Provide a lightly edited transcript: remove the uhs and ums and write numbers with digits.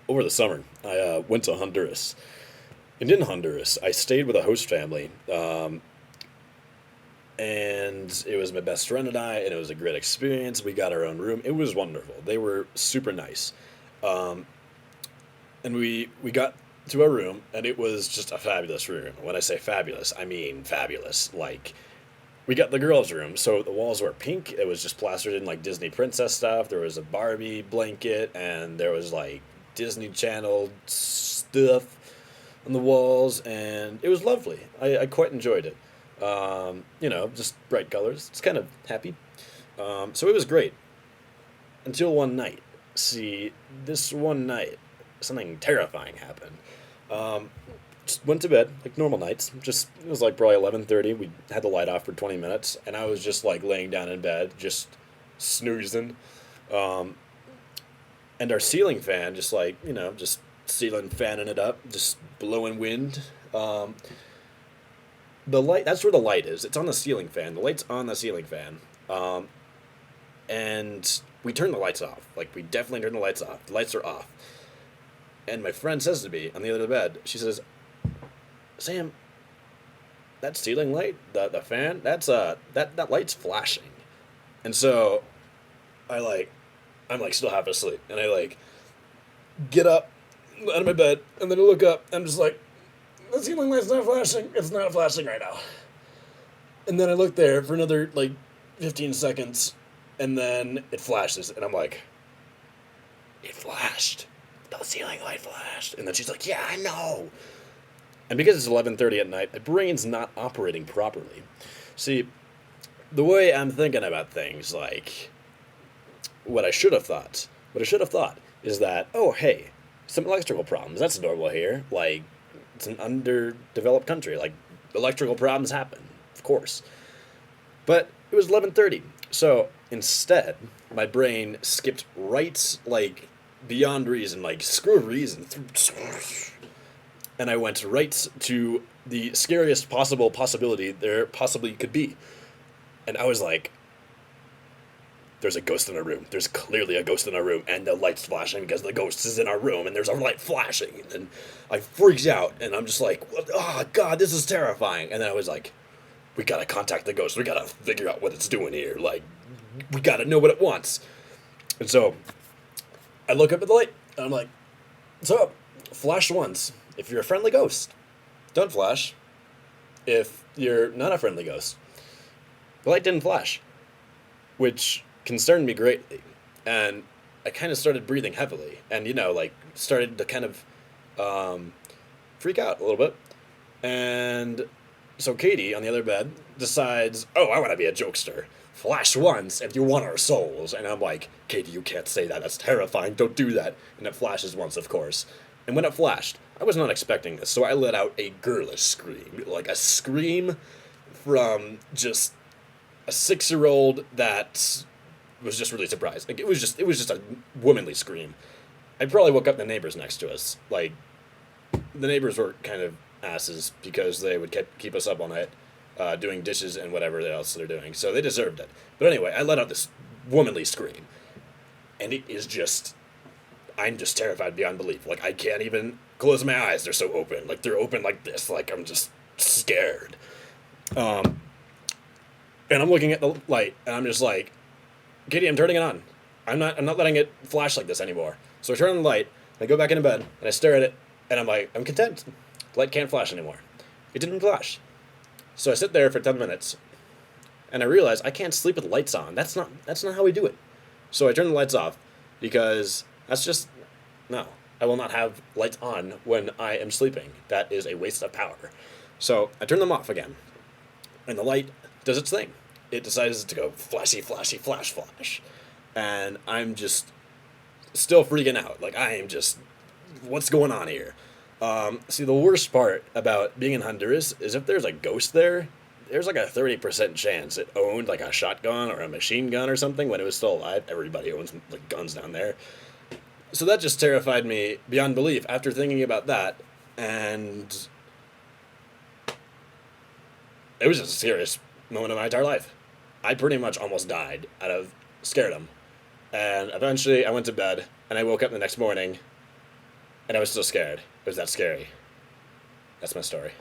Over the summer, I went to Honduras. And in Honduras, I stayed with a host family, and it was my best friend and I, and it was a great experience. We got our own room. It was wonderful. They were super nice. Um, and we got to our room, and it was just a fabulous room. When I say fabulous, I mean fabulous. Like, we got the girls' room, so the walls were pink. It was just plastered in like Disney princess stuff. There was a Barbie blanket, and there was like Disney Channel stuff on the walls, and it was lovely. I quite enjoyed it. Just bright colors. It's kind of happy. So it was great until one night. See, this one night, something terrifying happened. Um, just went to bed like normal nights. Just it was like probably 11:30. We had the light off for 20 minutes, and I was just like laying down in bed, just snoozing. Um, and our ceiling fan, just like just ceiling fanning it up, just blowing wind. Um, the light. That's where the light is. It's on the ceiling fan. The light's on the ceiling fan. Um, and we turned the lights off. Like we definitely turned the lights off. The lights are off. And my friend says to me on the other bed, she says, "Sam, that ceiling light, the fan, that light's flashing." And so I like I'm like still half asleep, and I like get up out of my bed, and then I look up. I'm just like, the ceiling light's not flashing. It's not flashing right now. And then I look there for another like 15 seconds, and then it flashes, and I'm like, it flashed. The ceiling light flashed. And then she's like, yeah, I know. And because it's 11:30 at night, my brain's not operating properly. See, the way I'm thinking about things, like what I should have thought is that, oh, hey, some electrical problems. That's normal here. Like, it's an underdeveloped country. Like, electrical problems happen, of course. But it was 11:30. So instead, my brain skipped right, like, beyond reason, like, screw reason. And I went right to the scariest possible possibility there possibly could be. And I was like, there's a ghost in our room. There's clearly a ghost in our room, and the light's flashing because the ghost is in our room, and there's a light flashing. And I freaked out, and I'm just like, oh, God, this is terrifying. And then I was like, we gotta contact the ghost. We gotta figure out what it's doing here. Like, we gotta know what it wants. And so I look up at the light, and I'm like, so, flash once if you're a friendly ghost. Don't flash if you're not a friendly ghost. The light didn't flash, which concerned me greatly. And I kind of started breathing heavily and, like, started to kind of freak out a little bit. And so Katie, on the other bed, decides, oh, I want to be a jokester. Flash once if you want our souls. And I'm like, Katie, you can't say that. That's terrifying. Don't do that. And it flashes once, of course. And when it flashed, I was not expecting this, so I let out a girlish scream. Like a scream from just a 6-year-old that was just really surprised. Like it was just a womanly scream. I probably woke up the neighbors next to us. Like the neighbors were kind of asses because they would keep us up all night, doing dishes and whatever else they're doing. So they deserved it. But anyway, I let out this womanly scream, and it is just, I'm just terrified beyond belief. Like I can't even close my eyes. They're so open. Like they're open like this. Like I'm just scared. Um, and I'm looking at the light, and I'm just like, Katie, I'm turning it on. I'm not letting it flash like this anymore. So I turn on the light, and I go back into bed, and I stare at it, and I'm like, I'm content. The light can't flash anymore. It didn't flash. So I sit there for 10 minutes, and I realize I can't sleep with the lights on. That's not how we do it. So I turn the lights off, because that's just, no. I will not have lights on when I am sleeping. That is a waste of power. So I turn them off again, and the light does its thing. It decides to go flashy, flashy, flash, flash. And I'm just still freaking out. Like, I am just, what's going on here? See, the worst part about being in Honduras is if there's a ghost there, there's like a 30% chance it owned like a shotgun or a machine gun or something when it was still alive. Everybody owns like guns down there. So that just terrified me beyond belief after thinking about that. And it was just a serious moment of my entire life. I pretty much almost died out of scaredom. And eventually I went to bed, and I woke up the next morning, And I was still scared. It was that scary. That's my story.